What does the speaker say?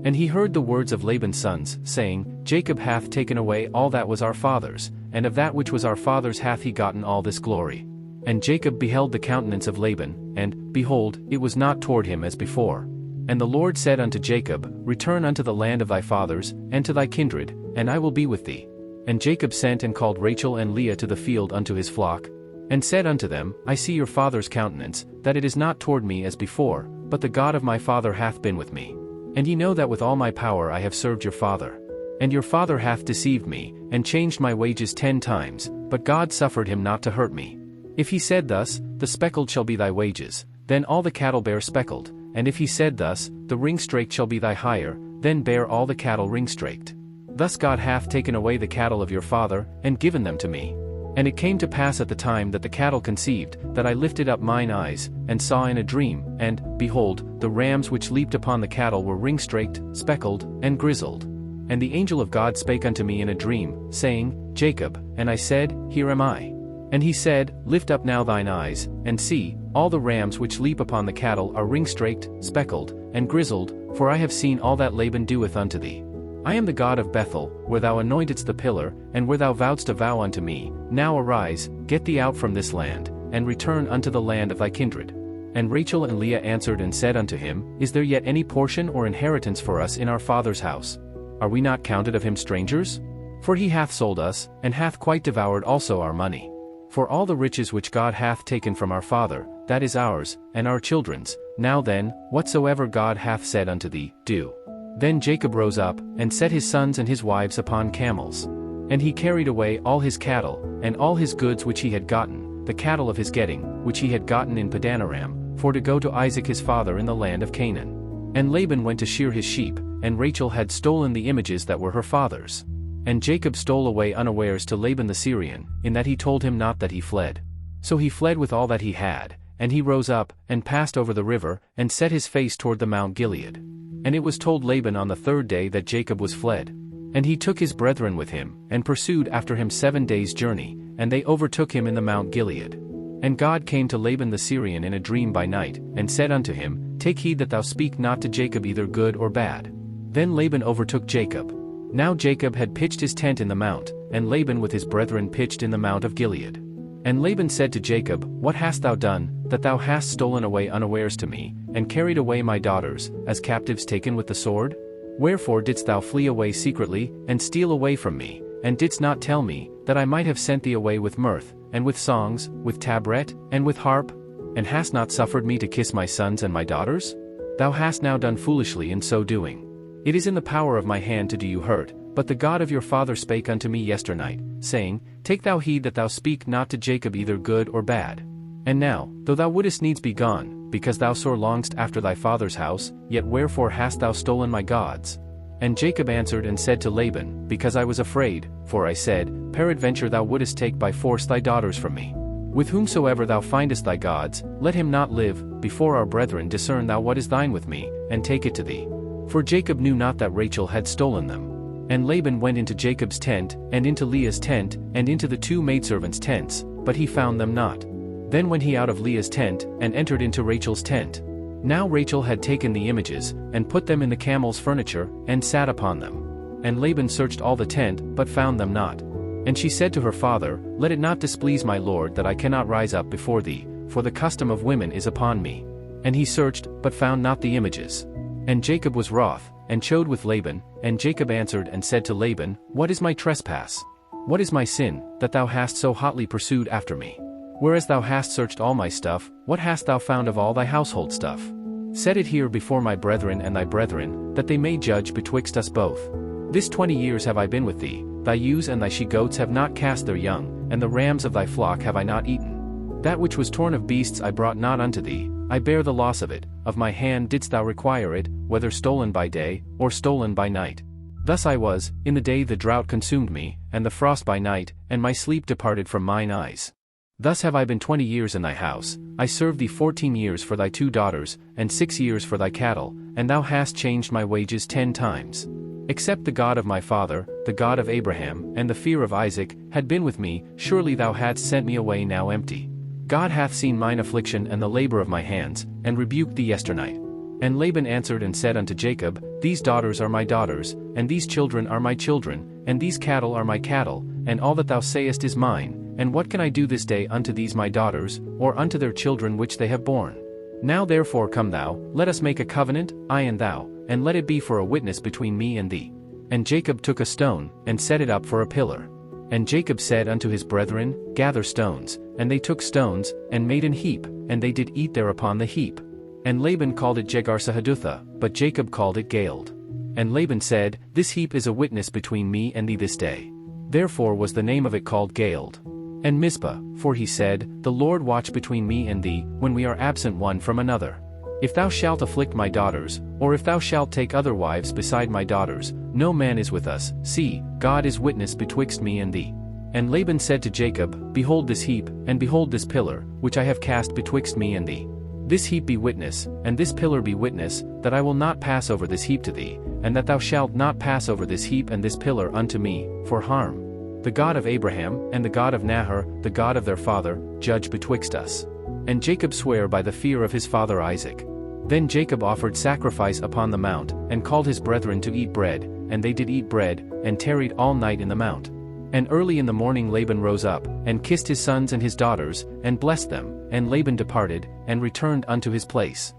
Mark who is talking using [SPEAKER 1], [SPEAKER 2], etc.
[SPEAKER 1] And he heard the words of Laban's sons, saying, Jacob hath taken away all that was our father's, and of that which was our father's hath he gotten all this glory. And Jacob beheld the countenance of Laban, and, behold, it was not toward him as before. And the Lord said unto Jacob, Return unto the land of thy fathers, and to thy kindred, and I will be with thee. And Jacob sent and called Rachel and Leah to the field unto his flock, and said unto them, I see your father's countenance, that it is not toward me as before, but the God of my father hath been with me. And ye know that with all my power I have served your father. And your father hath deceived me, and changed my wages 10 times, but God suffered him not to hurt me. If he said thus, The speckled shall be thy wages, then all the cattle bear speckled, and if he said thus, The ring-straked shall be thy hire, then bear all the cattle ring-straked. Thus God hath taken away the cattle of your father, and given them to me. And it came to pass at the time that the cattle conceived, that I lifted up mine eyes, and saw in a dream, and, behold, the rams which leaped upon the cattle were ring-straked, speckled, and grizzled. And the angel of God spake unto me in a dream, saying, Jacob, and I said, Here am I. And he said, Lift up now thine eyes, and see, all the rams which leap upon the cattle are ring-straked, speckled, and grizzled, for I have seen all that Laban doeth unto thee. I am the God of Bethel, where thou anointedst the pillar, and where thou vowedst a vow unto me. Now arise, get thee out from this land, and return unto the land of thy kindred. And Rachel and Leah answered and said unto him, Is there yet any portion or inheritance for us in our father's house? Are we not counted of him strangers? For he hath sold us, and hath quite devoured also our money. For all the riches which God hath taken from our father, that is ours, and our children's. Now then, whatsoever God hath said unto thee, do. Then Jacob rose up, and set his sons and his wives upon camels. And he carried away all his cattle, and all his goods which he had gotten, the cattle of his getting, which he had gotten in Padanaram, for to go to Isaac his father in the land of Canaan. And Laban went to shear his sheep, and Rachel had stolen the images that were her father's. And Jacob stole away unawares to Laban the Syrian, in that he told him not that he fled. So he fled with all that he had, and he rose up, and passed over the river, and set his face toward the Mount Gilead. And it was told Laban on the 3rd day that Jacob was fled. And he took his brethren with him, and pursued after him 7 days' journey, and they overtook him in the Mount Gilead. And God came to Laban the Syrian in a dream by night, and said unto him, Take heed that thou speak not to Jacob either good or bad. Then Laban overtook Jacob. Now Jacob had pitched his tent in the mount, and Laban with his brethren pitched in the Mount of Gilead. And Laban said to Jacob, What hast thou done, that thou hast stolen away unawares to me, and carried away my daughters, as captives taken with the sword? Wherefore didst thou flee away secretly, and steal away from me, and didst not tell me, that I might have sent thee away with mirth, and with songs, with tabret, and with harp? And hast not suffered me to kiss my sons and my daughters? Thou hast now done foolishly in so doing. It is in the power of my hand to do you hurt, but the God of your father spake unto me yesternight, saying, Take thou heed that thou speak not to Jacob either good or bad. And now, though thou wouldest needs be gone, because thou sore longest after thy father's house, yet wherefore hast thou stolen my gods? And Jacob answered and said to Laban, Because I was afraid, for I said, Peradventure thou wouldest take by force thy daughters from me. With whomsoever thou findest thy gods, let him not live. Before our brethren discern thou what is thine with me, and take it to thee. For Jacob knew not that Rachel had stolen them. And Laban went into Jacob's tent, and into Leah's tent, and into the 2 maidservants' tents, but he found them not. Then went he out of Leah's tent, and entered into Rachel's tent. Now Rachel had taken the images, and put them in the camel's furniture, and sat upon them. And Laban searched all the tent, but found them not. And she said to her father, Let it not displease my lord that I cannot rise up before thee, for the custom of women is upon me. And he searched, but found not the images. And Jacob was wroth, and chode with Laban, and Jacob answered and said to Laban, What is my trespass? What is my sin, that thou hast so hotly pursued after me? Whereas thou hast searched all my stuff, what hast thou found of all thy household stuff? Set it here before my brethren and thy brethren, that they may judge betwixt us both. This 20 years have I been with thee, thy ewes and thy she-goats have not cast their young, and the rams of thy flock have I not eaten. That which was torn of beasts I brought not unto thee, I bear the loss of it, of my hand didst thou require it, whether stolen by day, or stolen by night. Thus I was, in the day the drought consumed me, and the frost by night, and my sleep departed from mine eyes. Thus have I been 20 years in thy house, I served thee 14 years for thy 2 daughters, and 6 years for thy cattle, and thou hast changed my wages 10 times. Except the God of my father, the God of Abraham, and the fear of Isaac, had been with me, surely thou hadst sent me away now empty. God hath seen mine affliction and the labor of my hands, and rebuked thee yesternight. And Laban answered and said unto Jacob, These daughters are my daughters, and these children are my children, and these cattle are my cattle, and all that thou sayest is mine, and what can I do this day unto these my daughters, or unto their children which they have borne? Now therefore come thou, let us make a covenant, I and thou, and let it be for a witness between me and thee. And Jacob took a stone, and set it up for a pillar. And Jacob said unto his brethren, Gather stones, and they took stones, and made an heap, and they did eat thereupon the heap. And Laban called it Jegar-sahadutha, but Jacob called it Galeed. And Laban said, This heap is a witness between me and thee this day. Therefore was the name of it called Galeed. And Mizpah, for he said, The Lord watch between me and thee, when we are absent one from another. If thou shalt afflict my daughters, or if thou shalt take other wives beside my daughters, no man is with us, see, God is witness betwixt me and thee. And Laban said to Jacob, Behold this heap, and behold this pillar, which I have cast betwixt me and thee. This heap be witness, and this pillar be witness, that I will not pass over this heap to thee, and that thou shalt not pass over this heap and this pillar unto me, for harm. The God of Abraham, and the God of Nahor, the God of their father, judge betwixt us. And Jacob sware by the fear of his father Isaac. Then Jacob offered sacrifice upon the mount, and called his brethren to eat bread, and they did eat bread, and tarried all night in the mount. And early in the morning Laban rose up, and kissed his sons and his daughters, and blessed them, and Laban departed, and returned unto his place.